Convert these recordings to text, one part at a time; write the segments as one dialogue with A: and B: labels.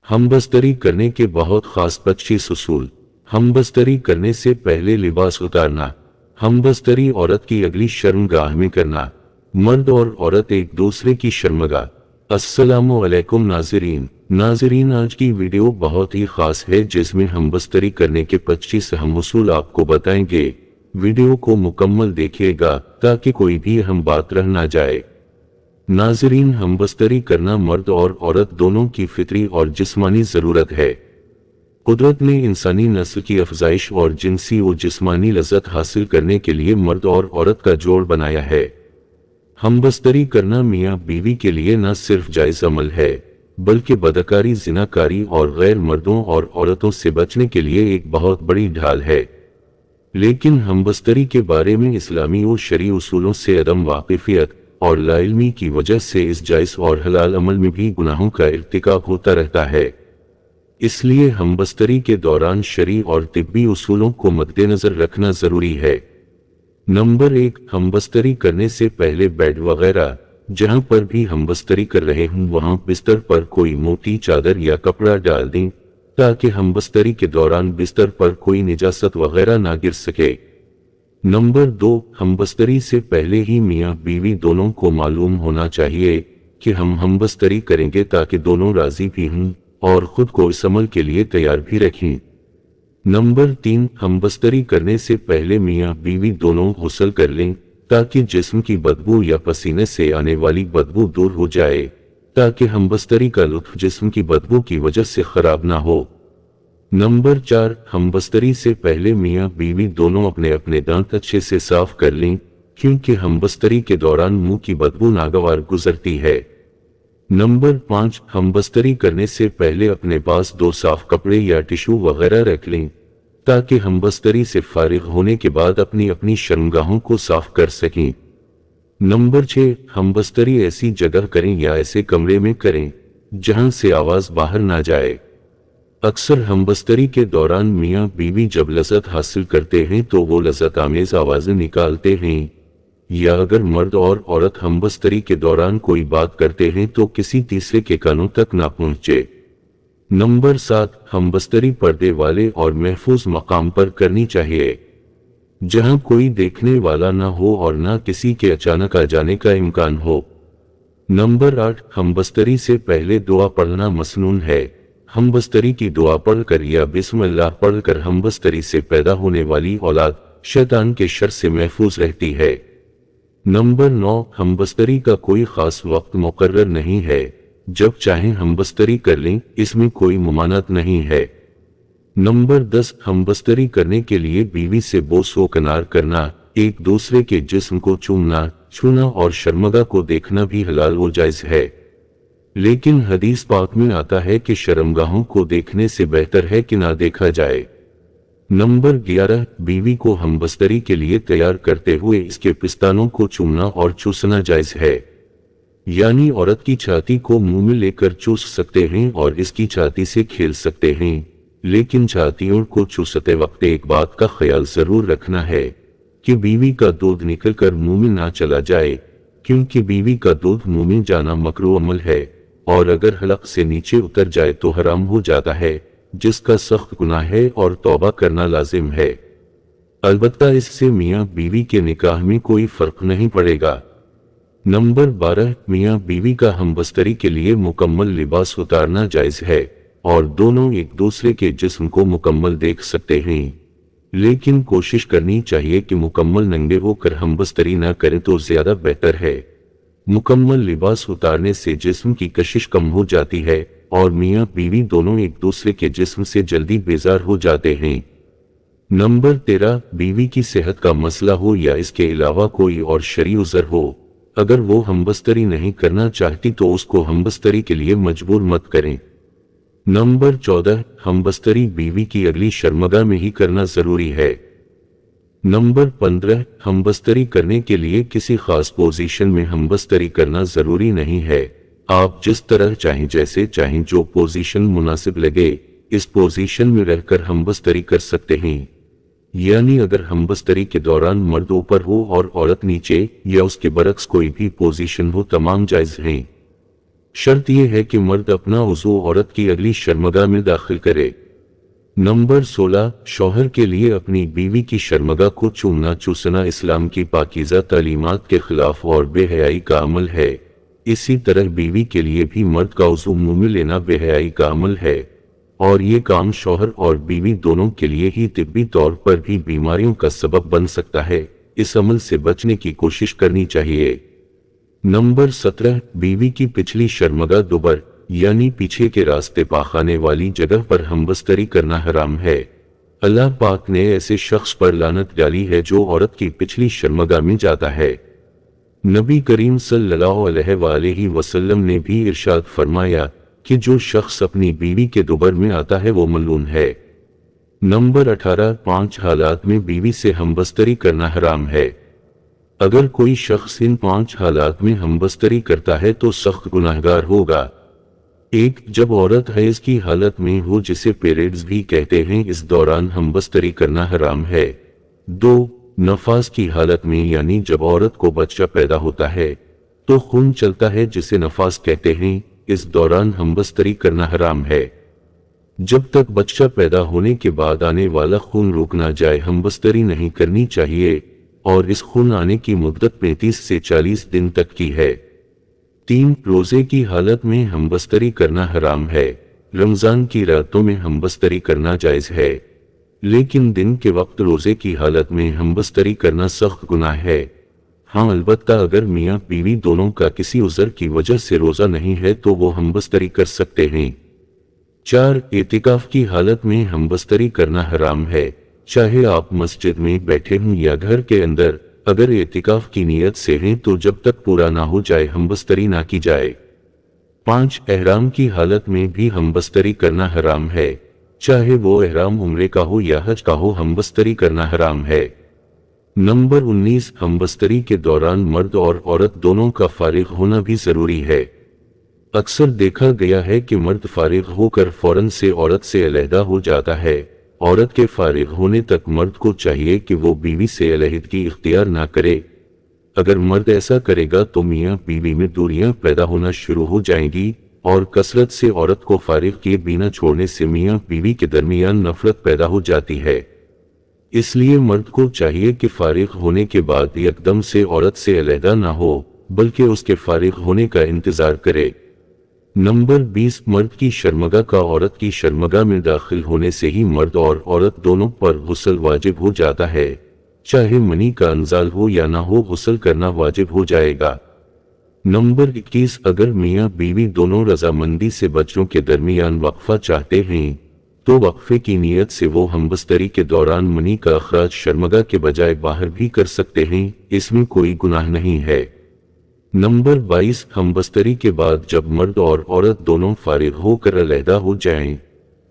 A: हमबस्तरी करने के बहुत खास 25 उसूल। हमबस्तरी करने से पहले लिबास उतारना। हमबस्तरी औरत की अगली शर्मगाह में करना। मर्द और औरत एक दूसरे की शर्मगाह। अस्सलामु अलैकुम नाज़रीन, आज की वीडियो बहुत ही खास है जिसमें हमबस्तरी करने के 25 अहम उसूल आपको बताएंगे। वीडियो को मुकम्मल देखिएगा ताकि कोई भी अहम बात रह ना जाए। नाज़रीन, हमबस्तरी करना मर्द और औरत दोनों की फितरी और जिस्मानी ज़रूरत है। कुदरत ने इंसानी नस्ल की अफजाइश और जिनसी और जिस्मानी लज़्ज़त हासिल करने के लिए मर्द और औरत का जोड़ बनाया है। हमबस्तरी करना मियाँ बीवी के लिए न सिर्फ जायज़ अमल है बल्कि बदकारी, जिनाकारी और गैर मर्दों और औरतों से बचने के लिए एक बहुत बड़ी ढाल है। लेकिन हमबस्तरी के बारे में इस्लामी और शरई उसूलों से अदम वाकिफियत और लाइल्मी की वजह से इस जायज़ और हलाल अमल में भी गुनाहों का इर्तिकाब होता रहता है। इसलिए हमबस्तरी के दौरान शरई और तिब्बी उसूलों को मद्देनजर रखना जरूरी है। नंबर 1, हमबस्तरी करने से पहले बेड वगैरह जहां पर भी हमबस्तरी कर रहे हों वहां बिस्तर पर कोई मोटी चादर या कपड़ा डाल दें ताकि हमबस्तरी के दौरान बिस्तर पर कोई निजासत वगैरह ना गिर सके। नंबर 2, हमबस्तरी से पहले ही मियाँ बीवी दोनों को मालूम होना चाहिए कि हम हमबस्तरी करेंगे ताकि दोनों राजी भी हों और खुद को इस अमल के लिए तैयार भी रखें। नंबर 3, हमबस्तरी करने से पहले मियाँ बीवी दोनों गुस्ल कर लें ताकि जिस्म की बदबू या पसीने से आने वाली बदबू दूर हो जाए ताकि हमबस्तरी का लुत्फ जिस्म की बदबू की वजह से खराब ना हो। नंबर 4, हमबस्तरी से पहले मियाँ बीवी दोनों अपने अपने दांत अच्छे से साफ कर लें क्योंकि हमबस्तरी के दौरान मुंह की बदबू नागवार गुजरती है। नंबर 5, हमबस्तरी करने से पहले अपने पास 2 साफ कपड़े या टिश्यू वगैरह रख लें ताकि हमबस्तरी से फारिग होने के बाद अपनी अपनी शर्मगाहों को साफ कर सकें। नंबर 6, हमबस्तरी ऐसी जगह करें या ऐसे कमरे में करें जहां से आवाज बाहर ना जाए। अक्सर हमबस्तरी के दौरान मियाँ बीवी जब लज़्ज़त हासिल करते हैं तो वो लज़्ज़त आमेज आवाजें निकालते हैं, या अगर मर्द और औरत हमबस्तरी के दौरान कोई बात करते हैं तो किसी तीसरे के कानों तक ना पहुंचे। नंबर 7, हमबस्तरी पर्दे वाले और महफूज मकाम पर करनी चाहिए जहां कोई देखने वाला ना हो और ना किसी के अचानक आ जाने का इम्कान हो। नंबर 8, हमबस्तरी से पहले दुआ पढ़ना मसनून है। हमबस्तरी की दुआ पढ़कर या बिस्मिल्लाह पढ़कर हमबस्तरी से पैदा होने वाली औलाद शैतान के शर से महफूज रहती है। नंबर 9, हमबस्तरी का कोई खास वक्त मुकर्रर नहीं है, जब चाहें हमबस्तरी कर लें, इसमें कोई ममानत नहीं है। नंबर 10, हमबस्तरी करने के लिए बीवी से बोसो कनार करना, एक दूसरे के जिस्म को चूमना, छूना और शर्मगा को देखना भी हलाल और जायज है। लेकिन हदीस पाक में आता है कि शर्मगाहों को देखने से बेहतर है कि ना देखा जाए। नंबर 11, बीवी को हमबस्तरी के लिए तैयार करते हुए इसके पिस्तानों को चूमना और चूसना जायज है। यानी औरत की छाती को मुंह में लेकर चूस सकते हैं और इसकी छाती से खेल सकते हैं, लेकिन छातियों को चूसते वक्त एक बात का ख्याल जरूर रखना है कि बीवी का दूध निकलकर मुंह में ना चला जाए, क्योंकि बीवी का दूध मुंह में जाना मकरूह अमल है और अगर हलक से नीचे उतर जाए तो हराम हो जाता है, जिसका सख्त गुनाह है और तौबा करना लाजिम है। अलबत्ता इससे मियाँ बीवी के निकाह में कोई फर्क नहीं पड़ेगा। नंबर 12, मियाँ बीवी का हमबस्तरी के लिए मुकम्मल लिबास उतारना जायज है और दोनों एक दूसरे के जिस्म को मुकम्मल देख सकते हैं, लेकिन कोशिश करनी चाहिए कि मुकम्मल नंगे होकर हमबस्तरी न करें तो ज्यादा बेहतर है। मुकम्मल लिबास उतारने से जिस्म की कशिश कम हो जाती है और मियाँ बीवी दोनों एक दूसरे के जिस्म से जल्दी बेजार हो जाते हैं। नंबर 13, बीवी की सेहत का मसला हो या इसके अलावा कोई और शरई उज़र हो, अगर वो हमबस्तरी नहीं करना चाहती तो उसको हमबस्तरी के लिए मजबूर मत करें। नंबर 14, हमबस्तरी बीवी की अगली शर्मगा में ही करना जरूरी है। नंबर 15, हमबस्तरी करने के लिए किसी खास पोजीशन में हमबस्तरी करना जरूरी नहीं है। आप जिस तरह चाहें, जैसे चाहें, जो पोजीशन मुनासिब लगे, इस पोजीशन में रहकर हमबस्तरी कर सकते हैं। यानी अगर हमबस्तरी के दौरान मर्द ऊपर हो और औरत नीचे या उसके बरक्स कोई भी पोजीशन हो, तमाम जायज हैं। शर्त यह है कि मर्द अपना उज़ू औरत की अगली शर्मगाह में दाखिल करे। नंबर 16, शौहर के लिए अपनी बीवी की शर्मगाह को चूमना चूसना इस्लाम की पाकीज़ा तालीमात के खिलाफ और बेहयाई का अमल है। इसी तरह बीवी के लिए भी मर्द का उज़ू मुंह में लेना बेहयाई का अमल है, और ये काम शौहर और बीवी दोनों के लिए ही तिब्बी तौर पर भी बीमारियों का सबब बन सकता है। इस अमल से बचने की कोशिश करनी चाहिए। नंबर 17, बीवी की पिछली शर्मगाह दुबर यानी पीछे के रास्ते पाखाने वाली जगह पर हमबस्तरी करना हराम है। अल्लाह पाक ने ऐसे शख्स पर लानत डाली है जो औरत की पिछली शर्मगाह में जाता है। नबी करीम सल्लल्लाहु अलैहि वसल्लम ने भी इरशाद फरमाया कि जो शख्स अपनी बीवी के दुबर में आता है वो मलून है। नंबर 18, 5 हालात में बीवी से हमबस्तरी करना हराम है। अगर कोई शख्स इन 5 हालात में हमबस्तरी करता है तो सख्त गुनाहगार होगा। 1, जब औरत हैज़ की हालत में हो जिसे पीरियड्स भी कहते हैं, इस दौरान हमबस्तरी करना हराम है। 2, नफास की हालत में यानी जब औरत को बच्चा पैदा होता है तो खून चलता है जिसे नफास कहते हैं, इस दौरान हमबस्तरी करना हराम है। जब तक बच्चा पैदा होने के बाद आने वाला खून रुक ना जाए हमबस्तरी नहीं करनी चाहिए, और इस खून आने की मुद्दत 35 से 40 दिन तक की है। 3, रोजे की हालत में हमबस्तरी करना हराम है। रमजान की रातों में हमबस्तरी करना जायज है, लेकिन दिन के वक्त रोजे की हालत में हमबस्तरी करना सख्त गुनाह है। हाँ, अलबत्ता अगर मियाँ बीवी दोनों का किसी उज़र की वजह से रोजा नहीं है तो वो हमबस्तरी कर सकते हैं। 4, एतिकाफ की हालत में हमबस्तरी करना हराम है, चाहे आप मस्जिद में बैठे हों या घर के अंदर। अगर एतिकाफ की नीयत से हैं तो जब तक पूरा ना हो जाए हमबस्तरी ना की जाए। 5, एहराम की हालत में भी हमबस्तरी करना हराम है, चाहे वो एहराम उम्रे का हो या हज का हो, हमबस्तरी करना हराम है। नंबर 19, हमबस्तरी के दौरान मर्द और औरत दोनों का फारिग होना भी जरूरी है। अक्सर देखा गया है कि मर्द फारिग होकर फौरन से औरत से अलहदा हो जाता है। औरत के फारिग होने तक मर्द को चाहिए कि वो बीवी से अलहदगी इख्तियार ना करे। अगर मर्द ऐसा करेगा तो मियाँ बीवी में दूरियां पैदा होना शुरू हो जाएंगी, और कसरत से औरत को फारिग किए बिना छोड़ने से मियाँ बीवी के दरमियान नफरत पैदा हो जाती है। इसलिए मर्द को चाहिए कि फारिग होने के बाद एकदम से औरत से अलहदा ना हो, बल्कि उसके फारिग होने का इंतजार करे। नंबर 20, मर्द की शर्मगाह का औरत की शर्मगाह में दाखिल होने से ही मर्द और औरत दोनों पर गुस्ल वाजिब हो जाता है। चाहे मनी का इंजाल हो या ना हो, गुस्ल करना वाजिब हो जाएगा। नंबर 21, अगर मियाँ बीवी दोनों रजामंदी से बच्चों के दरमियान वक्फा चाहते हैं तो वक्फे की नीयत से वो हमबस्तरी के दौरान मनी का अखराज शर्मगाह के बजाय बाहर भी कर सकते हैं, इसमें कोई गुनाह नहीं है। नंबर 22, हमबस्तरी के बाद जब मर्द और औरत दोनों फारिग होकर अलहदा हो जाएं,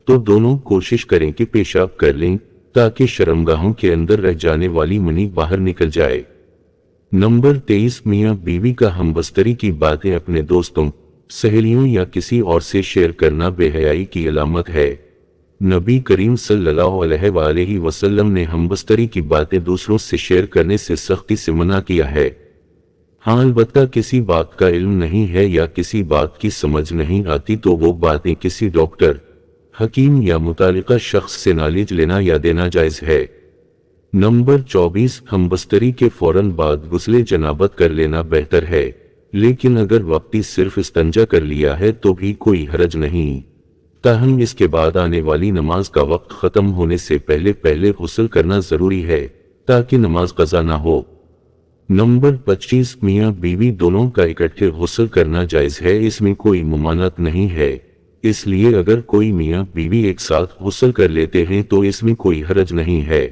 A: तो दोनों कोशिश करें कि पेशाब कर लें ताकि शर्मगाहों के अंदर रह जाने वाली मनी बाहर निकल जाए। नंबर 23, मियाँ बीवी का हमबस्तरी की बातें अपने दोस्तों, सहेलियों या किसी और से शेयर करना बेहयाई की अलामत है। नबी करीम सल्लल्लाहु अलैहि वसल्लम ने हमबस्तरी की बातें दूसरों से शेयर करने से सख्ती से मना किया है। हाँ, अलबत्ता किसी बात का इल्म नहीं है या किसी बात की समझ नहीं आती तो वो बातें किसी डॉक्टर, हकीम या मुतालिका शख्स से नॉलेज लेना या देना जायज है। नंबर 24, हमबस्तरी के फौरन बाद गुस्ले जनाबत कर लेना बेहतर है, लेकिन अगर वक्ती सिर्फ इस्तंजा कर लिया है तो भी कोई हरज नहीं। ताहम इसके बाद आने वाली नमाज का वक्त खत्म होने से पहले पहले गुस्ल करना जरूरी है ताकि नमाज कज़ा ना हो। नंबर 25, मियाँ बीवी दोनों का इकट्ठे गुस्ल करना जायज है, इसमें कोई मुमानत नहीं है। इसलिए अगर कोई मियाँ बीवी एक साथ गुस्ल कर लेते हैं तो इसमें कोई हरज नहीं है।